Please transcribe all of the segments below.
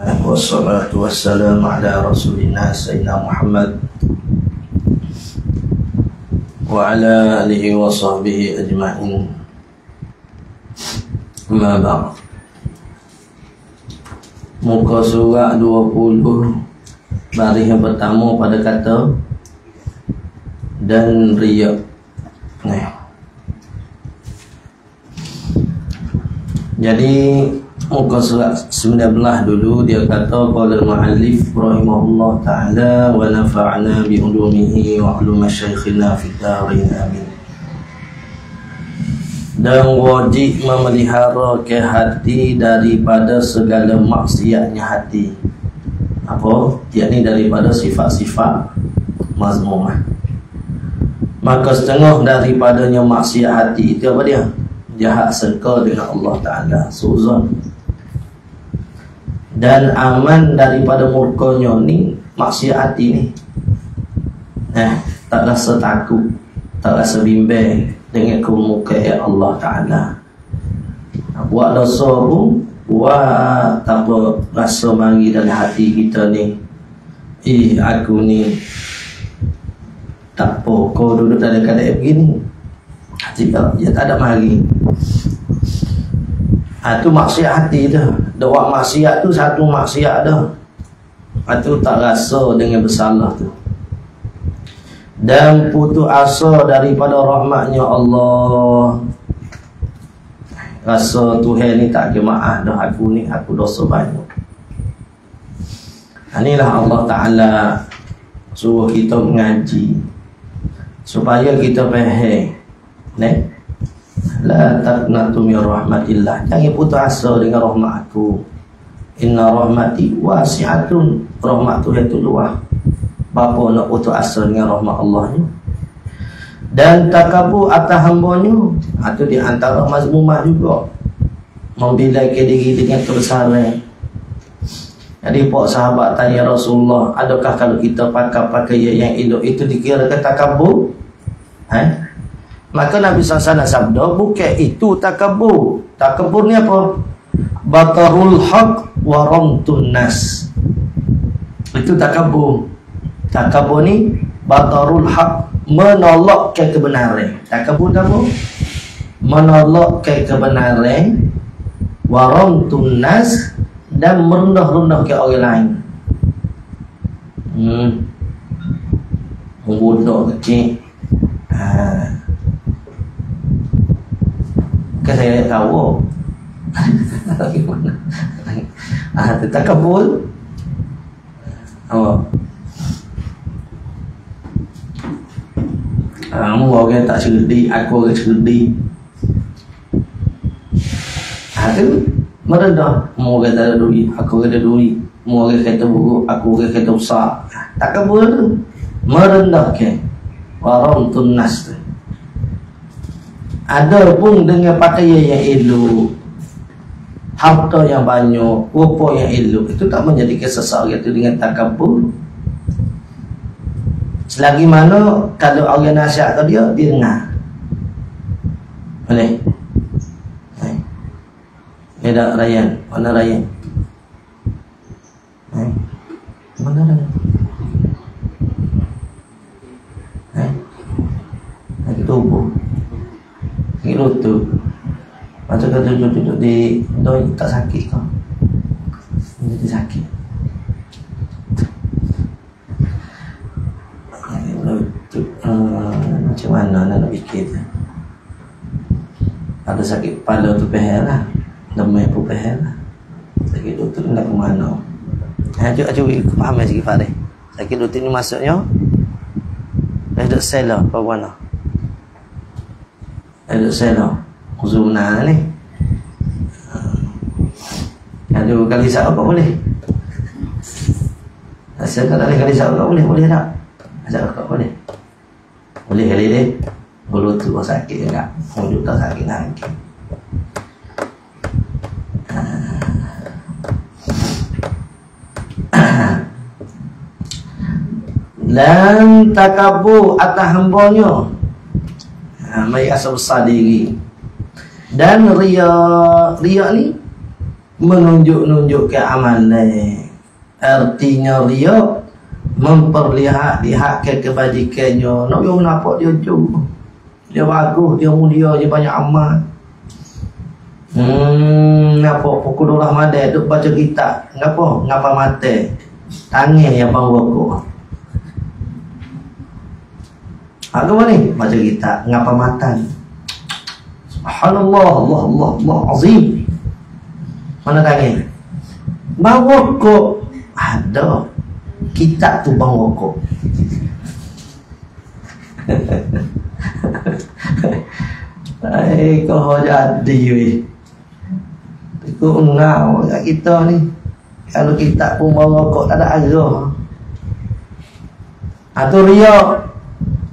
Wassalatu wassalamu ala rasulina Sayyidina Muhammad wa ala alihi wa sahbihi ajma'in. Amma ba'd. Muka surat 20, baris yang pertama pada kata dan riya. Jadi muka surat 19 dulu dia kata qala al-muallif rahimahullah ta'ala wa nafa'na bi ulumihi wa ulum masyayikhina fid darin amin. Dan wajib memelihara ke hati daripada segala maksiatnya hati. Apa? Yakni daripada sifat-sifat mazmumah. Maka setengah daripadanya maksiat hati itu apa dia? Jahat sangka dengan Allah Ta'ala, suzon. Dan aman daripada murkanya ni maksiat hati ni. Tak rasa takut, tak rasa bimbang dengan kemukaan Allah Ta'ala. Buat dosa pun buat tak apa, rasa mari dalam hati kita ni, aku ni tak apa, kau duduk dalam keadaan begini, hati dia tak ada mari. Itu maksiat hati dah. Dua maksiat tu satu maksiat dah. Itu tak rasa dengan bersalah tu. Dan putus asa daripada rahmatnya Allah. Rasa Tuhan ni tak kemaaf dah aku ni, aku dosa banyak. Inilah Allah Ta'ala suruh kita mengaji supaya kita faham. La taqnatu min rahmatillah. Jangan putus asa dengan rahmat aku. Inna rahmati wasi'atun. Rahmat Tuhan itu luas. Bapa nak putus asa dengan rahmat Allah ni. Dan takabur atas hambanya, itu di antara mazmumah juga. Membilai diri dengan kebesaran. Jadi pak sahabat tanya Rasulullah, adakah kalau kita pakai pakaian yang elok itu dikirakan takabur? Maka Nabi SAW sabda, bukan itu takabur. Takabur ni apa? Batarul haq wa ramtun nas. Itu takabur. Takabur ni batarul haq, menolak ke kebenaran. Takabur apa? Menolak ke kebenaran, wa ramtun nas, dan merendah-rendah ke orang lain. Membunuh kecil. Kan saya tahu. Bagaimana? Takabur. Kamu orang tak cerdik, aku orang cerdik. Itu merendah. Mu orang tak ada duit, aku orang ada duit. Mu orang kata buruk, aku orang kata besar. Takabur tu merendahkan waramtun nas tu. Ada pun dengan pakaian yang elok, harta yang banyak, rupa yang elok, itu tak menjadikan seseorang itu dengan takabur. Selagi mana kalau orang nasihat ke dia dengar. Boleh? Ni dah Ryan. Mana Ryan? Mana Ryan? Lagi tubuh. Lagi lutut. Macam kata duduk di doi tak sakit kau. Jadi sakit. Lutut. Macam mana nak fikir? Ada sakit kepala tu pehel lah. Lemah pun pehel lah. Sakit lutut nak ke mana? Cuba faham sikit Farid. Sakit lutut ni maksudnya ada sel lah ke mana? Ada sel lah uzuna ni. Ada kali sahab apa boleh? Asal tak ada kali sahab boleh? Boleh tak? Asal tak boleh? Boleh kali ni. Bulu tu sakit enggak? Mulut tak sakit lagi. Dan takabur atas hambanya, mai rasa besar diri. Dan riya ni menunjuk-nunjuk ke amalan. Artinya riya memperlihat ke kebajikannya. Nak dia nampak dia jauh, dia bagus, dia mulia, dia banyak amal. Ngapa pukul 12 malam duk baca kitab? Ngapa mata? Tangan yang bang rokok. Apa ni? Baca kitab. Ngapa mata? Subhanallah, Allah azim. Mana tangan? Bang rokok ada. Kitab tu bang rokok. Kau jadi weh. Ikut ngau kat kita ni. Kalau kitab pun bang rokok tak ada arah. Atau riak.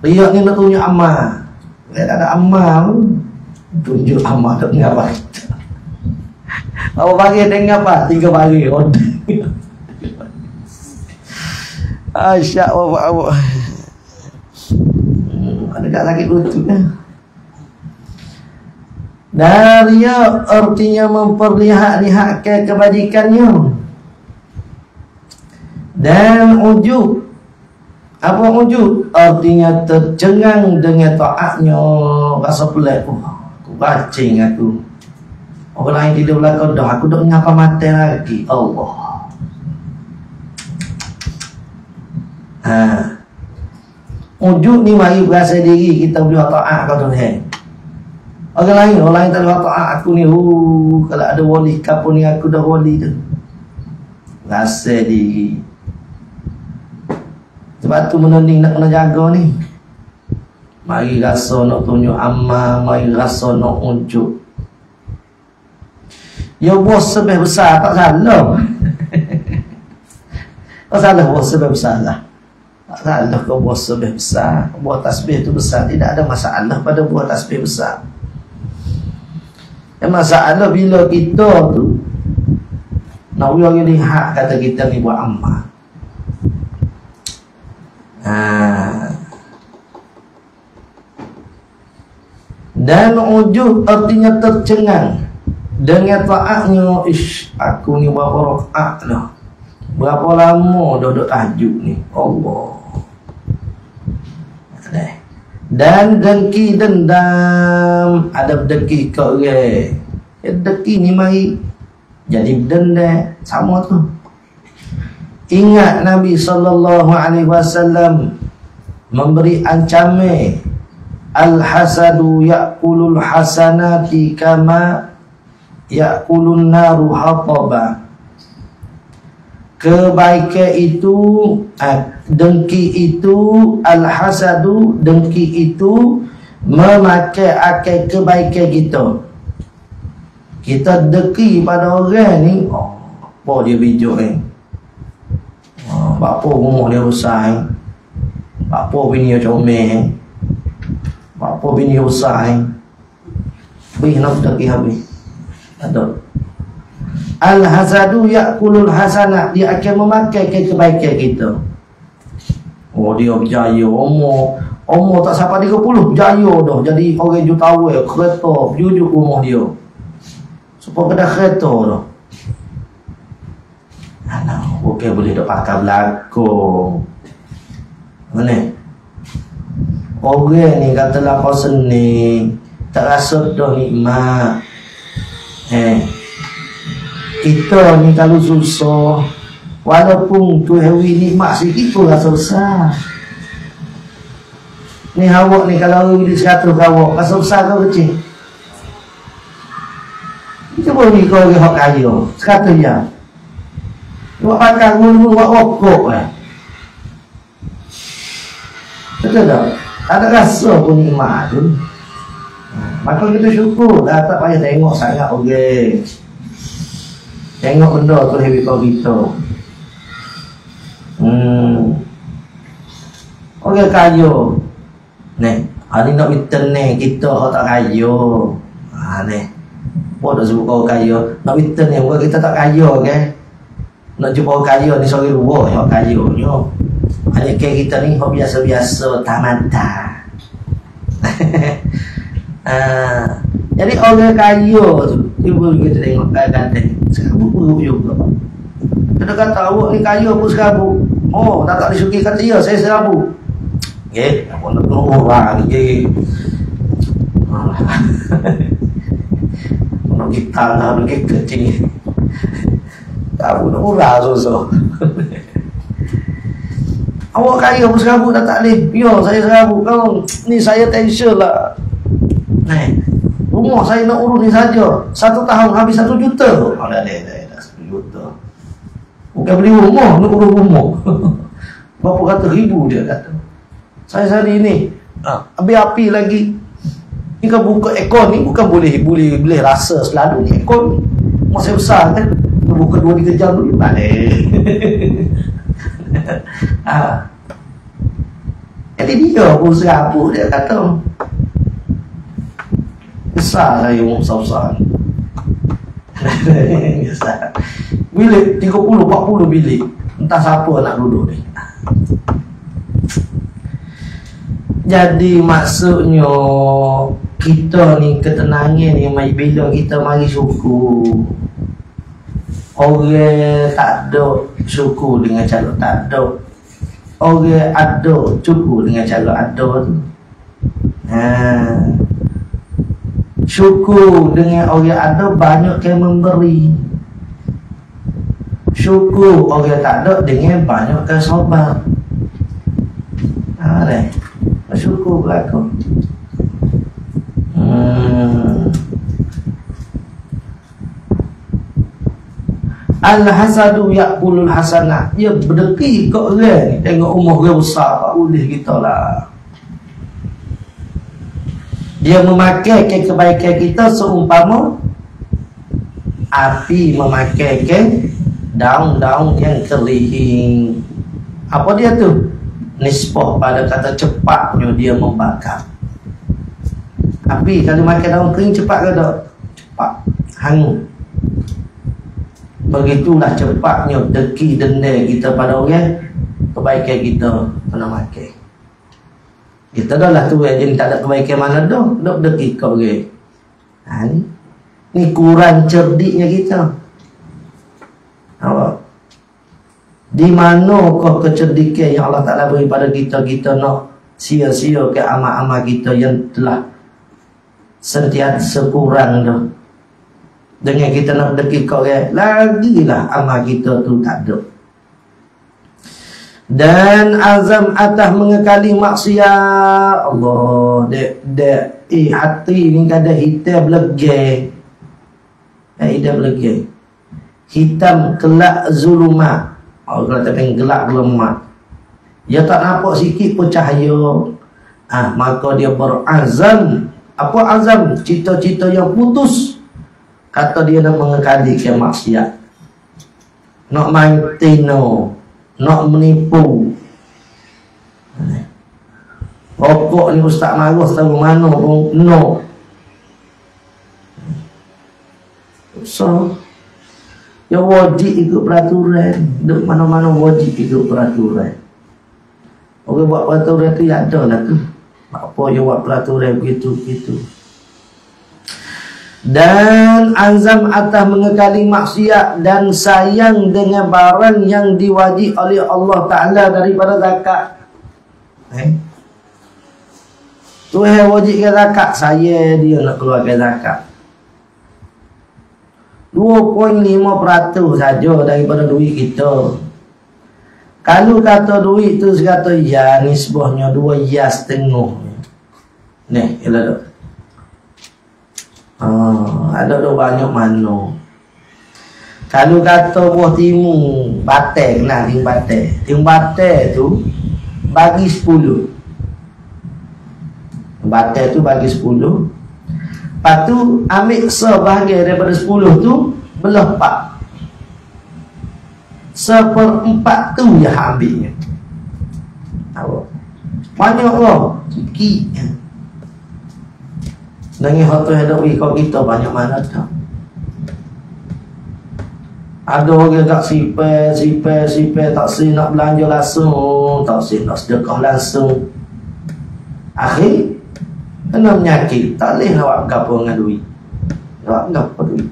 Riak ni nak tunjuk amal. Tak ada amal. Tunjuk amal tak ngapa kita. Apa bagi dengan apa? 3 hari. Asyak bapak. Ada kat sakit lutut kan. Dan riya artinya memperlihat-lihatkan kebajikannya. Dan ujub. Apa ujub? Artinya tercengang dengan taatnya. Rasa pelik. Aku bacing aku. Orang lain tidur belakang dah. Aku dah ngapa mata lagi. Allah. Ujub ni mari berasa diri kita boleh taat kau tu ni. Orang lain tak boleh taat aku ni. Kalau ada wali kapun ni aku dah wali tu. Rasa diri. Sebab tu menanding nak kena jaga ni. Mari rasa nak tunjuk amal, mari rasa nak ujub. Ya bos sebab besar tak salah. Tak salah bos sebab besar lah. Tak salah kau buat tasbih besar. Buat tasbih tu besar. Tidak ada masalah pada buat tasbih besar. Yang masalah bila kita tu nak orang lihat kata kita ni buat amal. Dan ujub artinya tercengang dengan taatnya. Aku ni berapa rakaat dah. Berapa lama dah duduk tahajud ni. Allah. Dan dengki dendam. Ada dengki ke orang. Dengki ni mari jadi dendam. Sama tu. Ingat Nabi SAW memberi ancaman. Al-hasadu ya'kulul hasanati kama ya'kulun naru hataba. Kebaikan itu, dengki itu, al-hasadu, dengki itu memakai akal kebaikan kita. Kita dengki pada orang ni, apa dia bijak ni? Bapa rumah dia rusak. Bapa bini dia comel. Bapa bini dia rusak. Bih nak dengki habis. Ada. Al-hasadu ya'kulul hasanah. Dia akan memakai kebaikan kita. Dia berjaya. Umur tak sampai 30 berjaya dah. Jadi orang jutawan kereta berjujuk rumah dia. Supaya kena kereta dah. Alah, bukan boleh duk pakai belakang. Mana? Orang ni kata lapar seni, tak rasa dah nikmat. Kita ni kalau susah, walaupun tu hewi nikmat sikit pun rasa besar. Ni awak ni kalau awak di 100 awak, rasa besar kau kecil? Cuba ni kau orang kaya 100 jam. Buat makan gulu, buat rokok betul tak? Tak ada rasa pun nikmat tu. Maka kita syukur dah, tak payah tengok sangat orang. Tengok benda tu lebih kau kita. Orang kaya ni, hari nak bitan ni kita tak kaya. Ni apa dah sebut kau kaya. Nak bitan ni bukan kita tak kaya kan. Nak jumpa orang kaya ni sorry luar yang kaya ni. Hanya kita ni hok biasa-biasa tamata. Jadi orang kaya tu, tiba kita tengok kadang-kadang serabut buruk juga. Kita kata awak ni kaya pun serabut. Oh, tak disuki kata ya, saya serabut. Okey, apa nak orang je. Nak kita lah pergi kecil. Tahu nak murah susah. Awak kaya pun serabut tak boleh. Ya, saya serabut. Kau ni saya tension lah. Rumah saya nak urus ni saja 1 tahun habis 1 juta. Dah 1 juta. Bukan beli rumah, nak urus rumah. Berapa kata ribu dia kata. Saya hari ni habis api lagi. Ni kan buka ekor ni bukan boleh rasa selalu ni ekor ni. Masa besar kan. Buka 2-3 jam dulu. Tak Jadi dia pun serabut dia kata. Besar saya besar-besar. Bilik 30-40 bilik. Entah siapa nak duduk ni. Jadi maksudnya kita ni ketenangan ni bila kita mari syukur. Orang tak ada syukur dengan cara tak ada. Orang ada syukur dengan cara ada tu. Syukur dengan orang ada banyak yang memberi. Syukur orang tak ada dengan banyak yang sabar. Syukur berlaku. Al-hasadu ya'kulul hasanah. Dia berdeki kat orang ni. Tengok umur dia besar, tak boleh kita lah. Dia memakai kebaikan kita seumpama api memakai daun-daun yang kering. Apa dia tu? Nisbah pada kata cepatnya dia membakar. Api kalau makan daun kering cepat ke tak? Cepat, hangus. Begitulah cepatnya deki denda kita pada orang kebaikan kita pernah makan. Kita dah lah tu yang tak ada kebaikan mana dah. Dok deki kau orang. Ni kurang cerdiknya kita. Awak. Di mana kau kecerdikan yang Allah Ta'ala beri pada kita. Kita nak sia-sia ke amal-amal kita yang telah sentiasa kurang dah. Dengan kita nak deki kau orang, lagilah amal kita tu tak ada. Dan azam atas mengekali maksiat. Allah, hati ni ada hitam belegay. Hitam belegay. Hitam kelak zulumat. Kalau kata gelap gelamat. Dia tak nampak sikit pun cahaya. Maka dia berazam. Apa azam? Cita-cita yang putus. Kata dia nak mengekali ke maksiat. Nak main tino. Nak menipu. Rokok ni Ustaz marah tahu mana pun no. So ya wajib ikut peraturan. Duk mana-mana wajib ikut peraturan. Orang buat peraturan tu ya ada lah tu. Apa dia buat peraturan begitu-begitu. Dan azam atas mengekali maksiat dan sayang dengan barang yang diwajib oleh Allah Ta'ala daripada zakat. Tuhan wajibkan zakat, saya dia nak keluarkan zakat 2.5% saja daripada duit kita. Kalau kata duit tu sekata ya nisbahnya 2,5 ni ialah tu. Ada banyak mana. Kalau kata buah timu batai, kena timu batai. Timu batai tu bagi 10. Batai tu bagi 10. Lepas tu ambil sebahagian daripada 10 tu belah 4. 1/4 tu je ambilnya. Banyak lah. Sikit. Dengan harta yang ada kau kita banyak mana tak. Ada orang tak sipir tak si nak belanja langsung, tak si nak sedekah langsung. Akhir Kena menyakit, tak boleh nak buat apa dengan duit. Nak buat apa duit.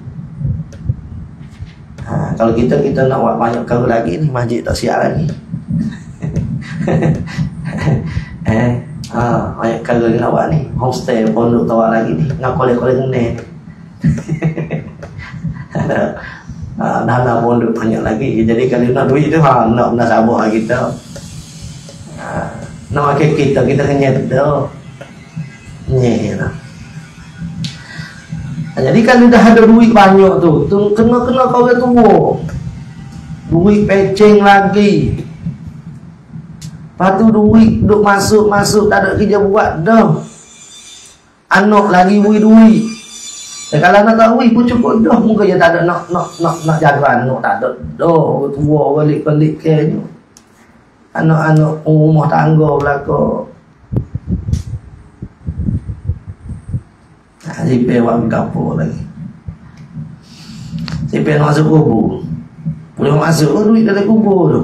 Kalau kita nak buat banyak kali lagi ni, masjid tak siap lagi. Banyak kali nak buat ni, homestay pondok tak buat lagi ni, nak kolek-kolek ni. Dana pondok banyak lagi. Jadi kalau nak duit tu nak sabar kita. Nak pakai kita kenyat tu. Lah. Jadi kalau dah ada duit banyak tu kena kau orang tua. Duit peceng lagi. Lepas tu duit duk masuk tak ada kerja buat dah. Anak lagi duit. Kalau nak tak duit pun cukup dah. Mungkin dia tak ada nak jaga anak, tak ada dah. Orang tua balik-balik kayaknya. Anak-anak rumah tangga belakang. Siapa buat kapur lagi. Siapa nak masuk kubur. Boleh masuk duit dalam kubur tu.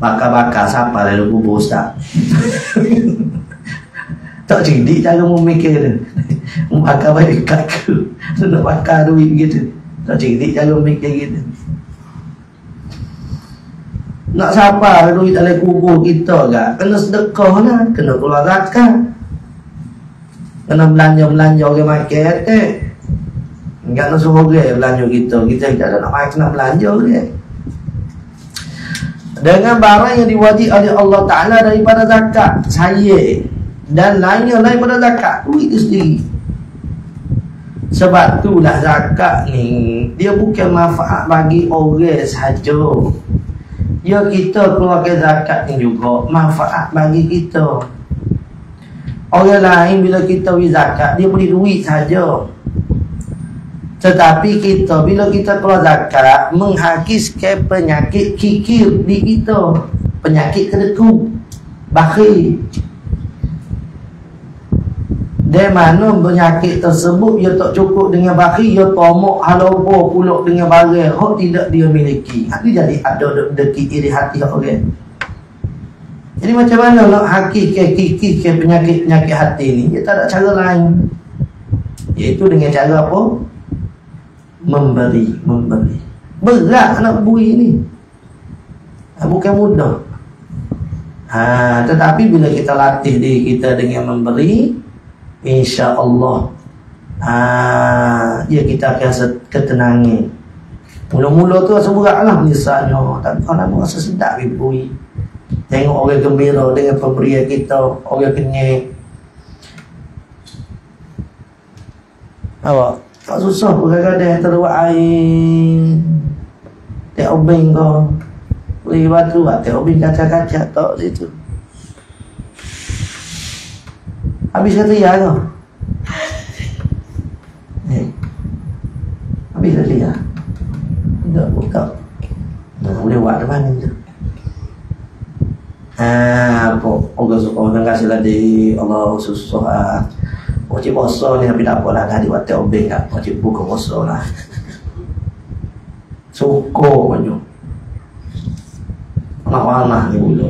Bakar-bakar siapa dalam kubur Ustaz. Tak cerdik cara memikir tu. Bakar balik kaku. Nak bakar duit gitu. Tak cerdik cara memikir gitu. Nak siapa duit dalam kubur kita kan? Kena sedekah lah. Kena keluar zakat. Kena belanja orang market enggak nak suruh orang belanja kita tidak ada nak makan nak belanja orang dengan barang yang diwajib oleh Allah Ta'ala daripada zakat saya dan lainnya daripada zakat duit itu sendiri. Sebab itulah zakat ni dia bukan manfaat bagi orang sahaja, ya kita keluarkan zakat ni juga manfaat bagi kita. Orang lain bila kita beri zakat, dia beri duit saja. Tetapi kita bila kita keluar zakat, menghakiskan penyakit kikir di kita. Penyakit kedeku, bakhil. Dari mana penyakit tersebut, ia tak cukup dengan bakhil, ia tomok halobo pulak dengan barang yang tidak dia miliki. Itu jadi ada deki iri hati orang. Jadi macam mana nak hakikkan penyakit hati ni? Dia tak ada cara lain. Iaitu dengan cara apa? Memberi. Berat nak beri ni. Bukan mudah. Tetapi bila kita latih diri kita dengan memberi, insya-Allah kita akan ketenangan. Mula-mula tu rasa berat lah misalnya. Tapi kalau rasa sedap beri. Tengok orang gembira dengan pemberian kita, orang kenyang. Awak tak susah pun kadang-kadang terbuat air. Tak obeng kau. Beli batu tak obeng kaca-kaca tak situ. Habis kata ya kau. Habis kata ya. Tak buka. Boleh buat di mana tu? Orang kasih lah di Allah susah. Wajib puasa ni tapi tak apalah, dah diwati obeng tak. Wajib buka puasa lah. Syukur banyak. Panah ni dulu.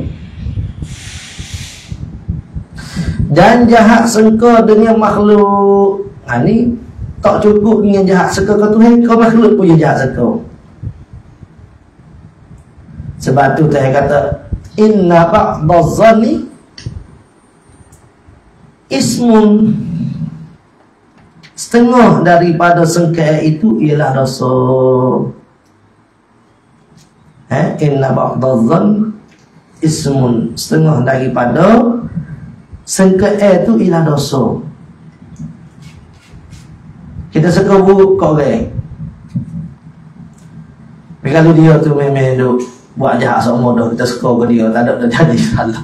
Dan jahat sengka dengan makhluk. Ni tak cukup dengan jahat sengka ke Tuhan, kau makhluk punya jahat sengka. Sebab tu saya kata inna ba'daz zanni ismun, setengah daripada sengketa itu ialah dosa. Inna ba'daz zanni ismun, setengah daripada sengketa itu ialah dosa. Kita suka buruk kau orang. Kalau dia tu memang duk buat jahat seumur dah, kita skor ke dia, tak ada jadi salah.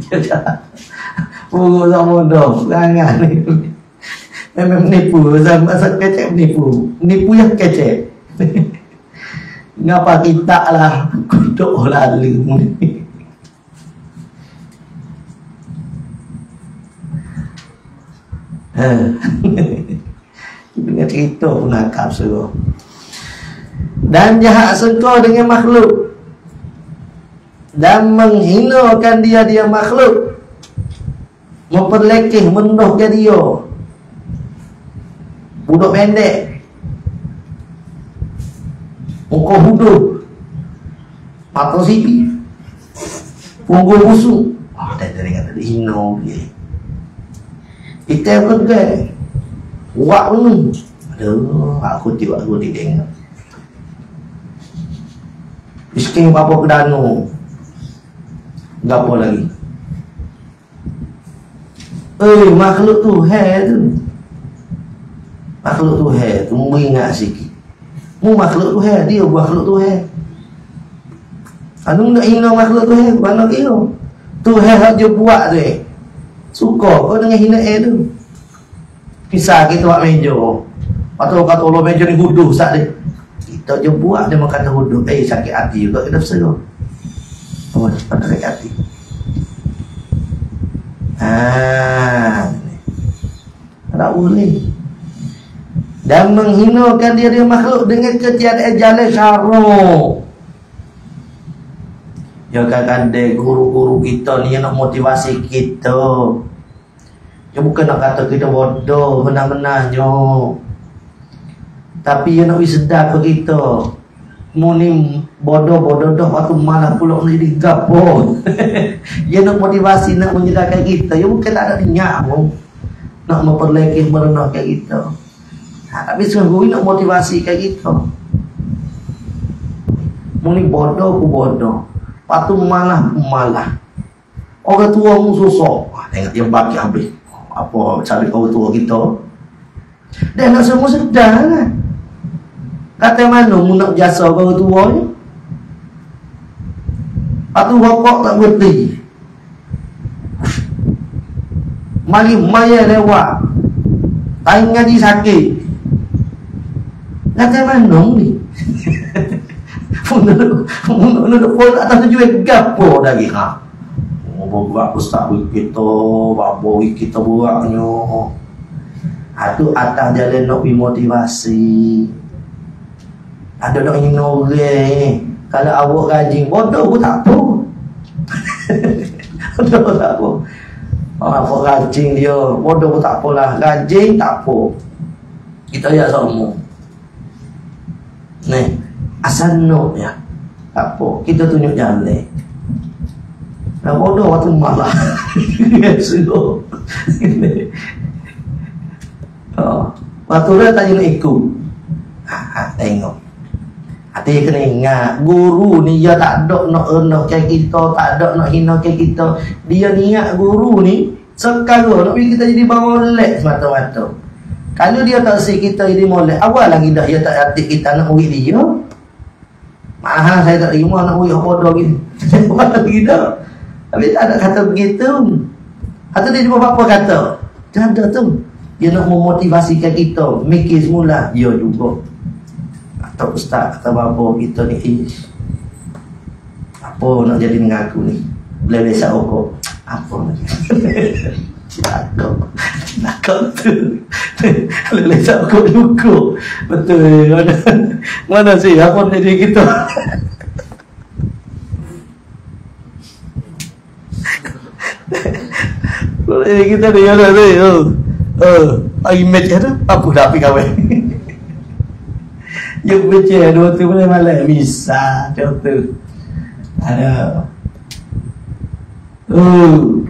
Dia jahat buruk seumur dah, perangan ni memang menipu, masa kecek menipu yang kecek. Ngapa kita lah kuduk lalu ni. Dengan cerita pun nakap suruh. Dan jahat sengkau dengan makhluk. dan menghinakan dia makhluk, memperlekeh, mendohkan dia, budak pendek, muka huduh, mata sipit, punggung busuk. Dia kata dia hina dia. Kita pun kan buat pun. Aduh, aku tengok tengok. Miskin apa kedanu. Gapo lagi? Makhluk Tuhan tu. Makhluk Tuhan tu mu ingat sikit. Mu makhluk Tuhan, dia makhluk Tuhan. Anu nak hina makhluk Tuhan, mana kira? Tuhan hak je buat tu. Suka kau dengan hina tu. Kisah kita buat meja. Atau kata Allah meja ni huduh sat dia. Kita je buat dia makan huduh. Sakit hati juga kita berseru. Oh, pada sakit hati. Tak boleh. Dan menghinakan dia makhluk dengan ketiadaan jalan syarah. Ya kadang-kadang guru-guru kita ni nak motivasi kita. Dia bukan nak kata kita bodoh benar-benarnya. Tapi dia nak sedar ke kita. Mu ni bodoh-bodoh dah waktu malah pulak nak jadi gapo. Dia nak motivasi, nak menyedarkan kita. Dia bukan tak ada niat mu nak memperlekeh, merenahkan kita. Tapi sungguh nak motivasi kat kita. Mu ni bodoh ku bodoh. Patu malah. Orang tua mu susah. Tengok dia bagi habis. Apa cari orang tua kita. Dia nak semua sedar kan. Kata mana mu nak jasa orang tua ni. Patu bapak tak berhenti. Mari maya lewat. Tak ngaji sakit. Kata mana ni. Menurut pun atas tujuan gapo lagi ha. Buat ustaz kita, babo kita buatnya. Tu atas jalan nak motivasi. Ada nak ingin orang. Kalau awak rajin bodoh pun tak apa. Bodoh pun tak apa. Awak rajin dia, bodoh pun tak apalah. Rajin tak apa. Kita ayat semua. Ni asal no ya. Apa? Kita tunjuk jalan. Dah bodoh waktu malah. Sudah. Waktu dia tanya nak ikut. Tengok. Hati kena ingat, guru ni dia tak ada nak renahkan kita, tak ada nak hinakan kita. Dia niat guru ni sekarang nak kita jadi molek semata-mata. Kalau dia tak si kita jadi molek, awal lagi dah dia tak hati kita nak murid dia. Mahal saya tak terima nak murid bodoh gini. Awal lagi dah. Tapi tak ada kata begitu. Atau dia jumpa apa kata? Tak ada tu. Dia nak memotivasikan kita. Mikir semula. Ya juga. Atau ustaz, atau bapa kita ni. Apa nak jadi dengan aku ni? Boleh besar okok. Apa lagi? Nakal tu. Boleh besar okok juga. Betul. Mana sih? Apa jadi kita? Boleh kita dia ada tu. Image ada apa dah pergi kahwin. Dia baca dua tu boleh malam misal contoh. Ada.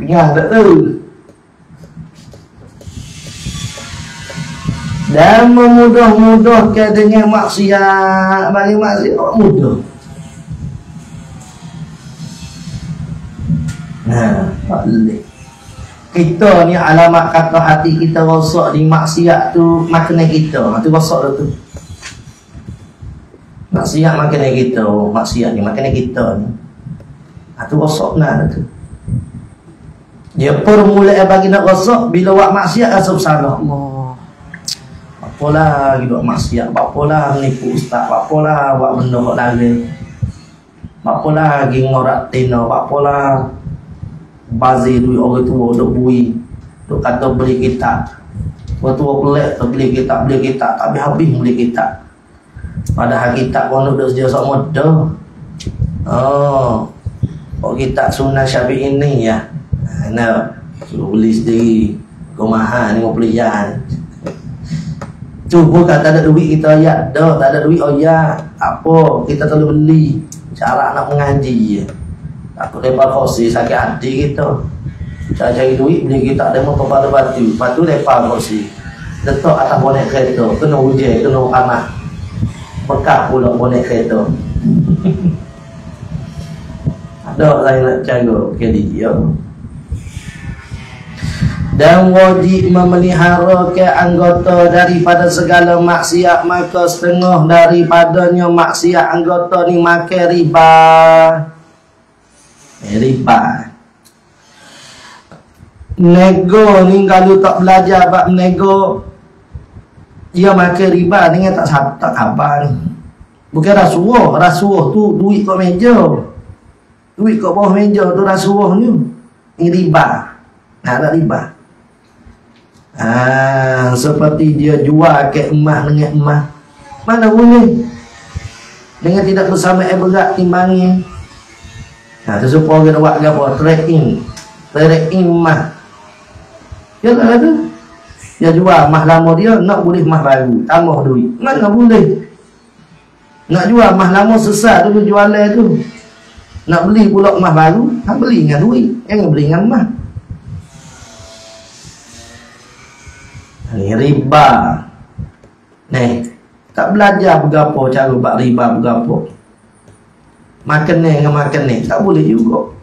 Ingat tak tu. Dan memudah-mudahkan dengan maksiat, bagi maksiat mudah. Tak boleh. Kita ni alamat kata hati kita rosak di maksiat tu makanan kita. Tu rosak tu. Maksiat makanan kita, maksiat ni makanan kita ni. Tu rosak nah tu. Dia permulaan bagi nak rosak bila buat maksiat rasa bersalah. Allah. Apalah gitu maksiat, apalah menipu ustaz, apalah buat benda buat lain. Apalah lagi ngorak tina, apalah bazir duit orang tua duk bui duk kata beli kitab. Orang tua pelik tu beli kitab tapi habis beli kitab. Padahal kitab pun duk sedia sok muda. Oh kita sunnah Syafi'i ini ya. Nah, suruh beli sendiri. Kau mahal RM50. Cuba kata ada duit kita ya. Dah tak ada duit oh ya. Apa kita terlalu beli. Cara nak mengaji ya. Takut lepas kursi sakit hati kita. Cari duit beli kita demo kepada batu. Batu lepas kursi. Letak atas bonet kereta. Kena hujan, kena panas. Bekas pula bonet kereta. Ada saya nak jaga ke dia. Dan wajib memelihara ke anggota daripada segala maksiat, maka setengah daripadanya maksiat anggota ni makan riba. Riba. Nego ni kalau tak belajar bab nego, dia makan riba dengan tak khabar ni. Bukan rasuah. Rasuah tu duit kat meja. Duit kat bawah meja tu rasuah ni. Ini riba. Nah, ada riba. Seperti dia jual ke emas dengan emas. Mana boleh? Dengan tidak bersama berat timbangnya. Tu supaya kita buat apa? Trading emas. Dia tak ada. Dia jual emas lama dia, nak boleh emas baru, tambah duit. Mana boleh? Nak jual emas lama sesat dulu jualan tu. Nak beli pula emas baru, tak beli dengan duit. Jangan beli dengan emas. Ni riba. Ni tak belajar bergapo cara buat riba bergapo. Makan ni dengan makan ni tak boleh juga.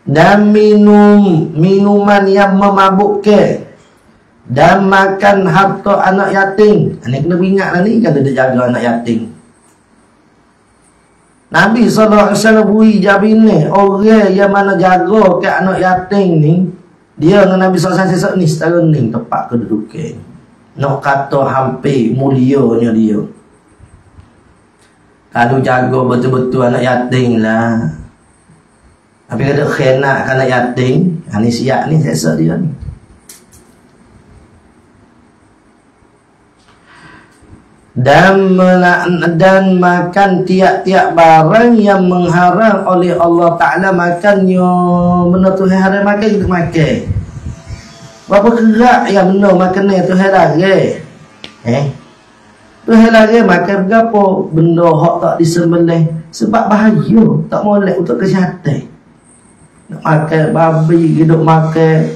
Dan minuman yang memabukkan dan makan harta anak yatim. Ini kena ingatlah ni kalau dia jaga anak yatim. Nabi SAW beri jawab ni, orang yang mana jaga ke anak yatim ni, dia dengan Nabi SAW ni setara ni tepat kedudukan. Nak kata hampir mulianya dia. Kalau jaga betul-betul anak yatim lah. Tapi kalau khianat anak yatim, ni siap ni sesa dia ni. Dan makan tiap-tiap barang yang mengharam oleh Allah Ta'ala makannya. Benda Tuhan haram makan, kita makan. Berapa kerak yang benda makan ni Tuhan lagi? Tuhan lagi makan berapa benda hak tak disembelih. Sebab bahaya, tak molek untuk kesihatan. Nak makan babi, hidup makan.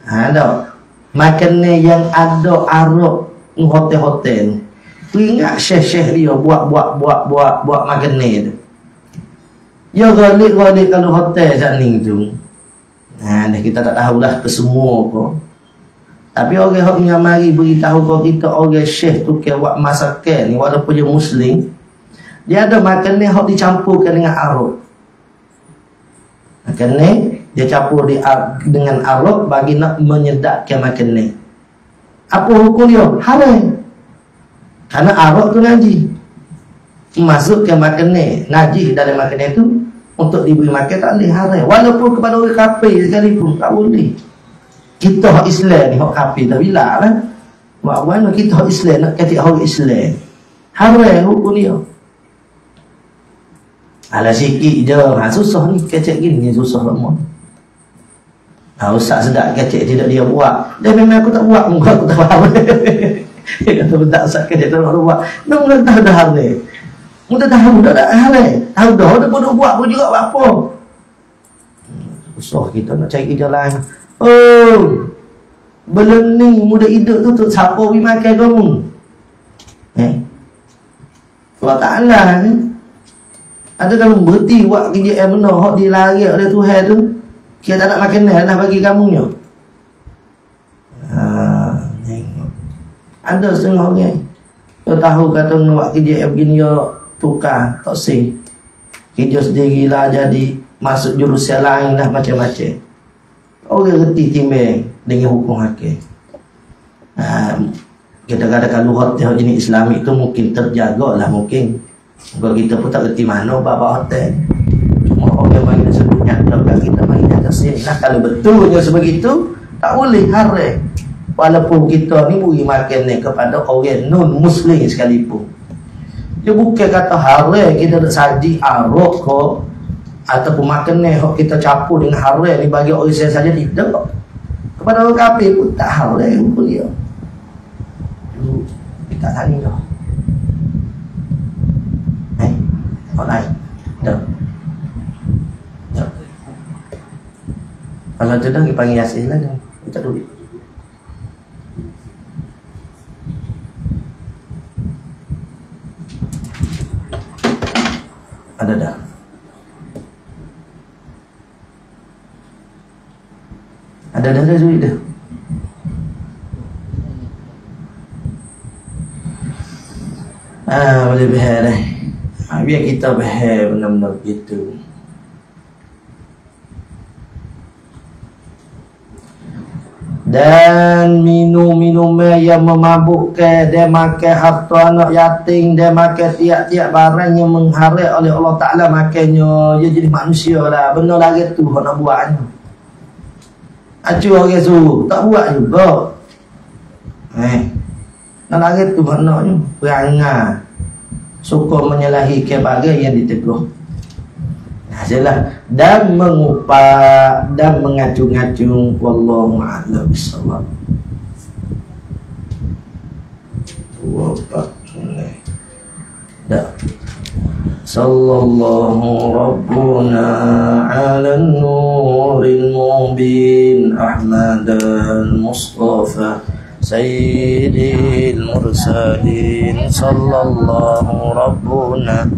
Tak. Makan ni yang ada arak hotel-hotel. Tu ingat syekh-syekh dia buat makan ni tu. Ya galik kalau hotel macam ni tu. Kita tak tahulah kesemua apa. Tapi orang yang menyamari beritahu kau kita orang syekh tu ke buat masakan ni walaupun dia muslim, dia ada makan ni hak dicampurkan dengan arak. Makan ni dia campur dengan arak bagi nak menyedapkan makan ni. Apa hukum dia? Haram. Karena arak tu najis. Masukkan makan ni najis dalam makan itu untuk diberi makan tak boleh, haram. Walaupun kepada orang kafir sekalipun tak boleh. Kita hak Islam ni hak kafir tak bila lah. Buat mana kita hak Islam nak kata orang Islam. Haram hukum dia. Alah sikit je. Susah ni kecek gini susah lama. Ustaz sedap kecek tidak dia buat. Dia memang aku tak buat, muka aku tak faham. Dia kata tak Ustaz kecek tak buat. Dia mula tahu dah hal ni. Mula tahu dah hal ni. Tahu dah dia pun buat pun juga buat apa. Susah kita nak cari jalan. Oh, belum ni muda hidup tu siapa pergi makan kamu? Allah Ta'ala ni ada dalam berhenti buat kerja yang benar hak dia lari oleh Tuhan tu. Kita tak nak makan ni dah bagi kamunya. Ada setengah orang dia tahu kata nak buat kerja yang begini dia tukar tak sih. Kerja sendirilah jadi masuk jurusan lain dah macam-macam. Orang reti timbang dengan hukum hakim. Kita katakan hotel jenis Islamik tu mungkin terjaga lah mungkin. Kalau kita pun tak reti mana bab hotel. Cuma orang bagi sebut nyata kita bagi nyata sini. Nah kalau betulnya sebegitu tak boleh haram. Walaupun kita ni beri makan ni kepada orang non muslim sekalipun. Dia bukan kata haram kita nak saji arok ke ataupun makan ni kita campur dengan haram ni bagi orang Islam saja, tidak. Kepada orang kafir pun tak haram hukum dia. Kita tanya dah. Online. Dah. Dah. Kalau tu dah kita panggil Yasin lah dah. Kita duit. Ada dah. Ada dah duit dah. Boleh behar dah. Biar kita behar benda-benda begitu. Dan minum-minuman yang memabukkan, dia makan harta anak yatim, dia makan tiap-tiap barang yang mengharat oleh Allah Ta'ala makannya, dia jadi manusia lah. Benda lagi tu nak buatnya. Acu orang suruh, tak buat juga. Nak lagi tu maknanya perangai suka menyalahi kebagai yang ditegur. Hasillah dan mengupak dan mengacung-acung, wallahu a'lam bishawab. Dah. Sallallahu rabbuna ala nuril mubin Ahmadal Mustafa Sayyidil mursalin. Sallallahu rabbuna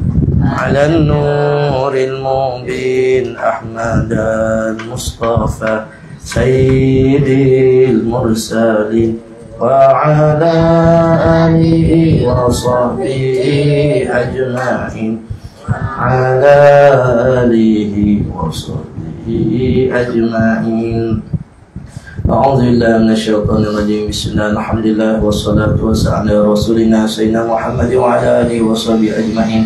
على النور المبين أحمد المصطفى سيد المرسلين وعلى آله وصحبه أجمعين على آله وصحبه أجمعين. أعوذ بالله من الشيطان الرجيم. بسم الله الحمد لله والصلاة والسلام على رسولنا سيدنا محمد وعلى آله وصحبه أجمعين.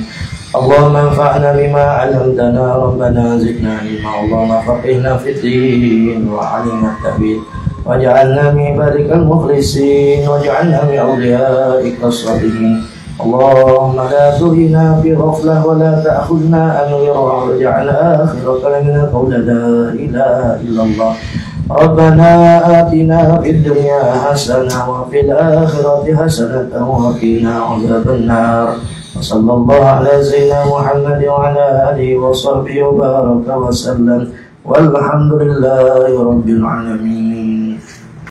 اللهم انفعنا بما علمتنا ربنا زدنا علما. اللهم فقهنا في الدين وعلمنا التأويل واجعلنا من عبادك المخلصين واجعلنا من أوليائك الصالحين. اللهم لا تهنا في غفلة ولا تأخذنا أن يرى واجعل آخر كلامنا قول لا إله إلا الله. ربنا آتنا في الدنيا حسنة وفي الآخرة حسنة وقنا عذاب النار. وصلى الله على سيدنا محمد وعلى آله وصحبه وبارك وسلم والحمد لله رب العالمين.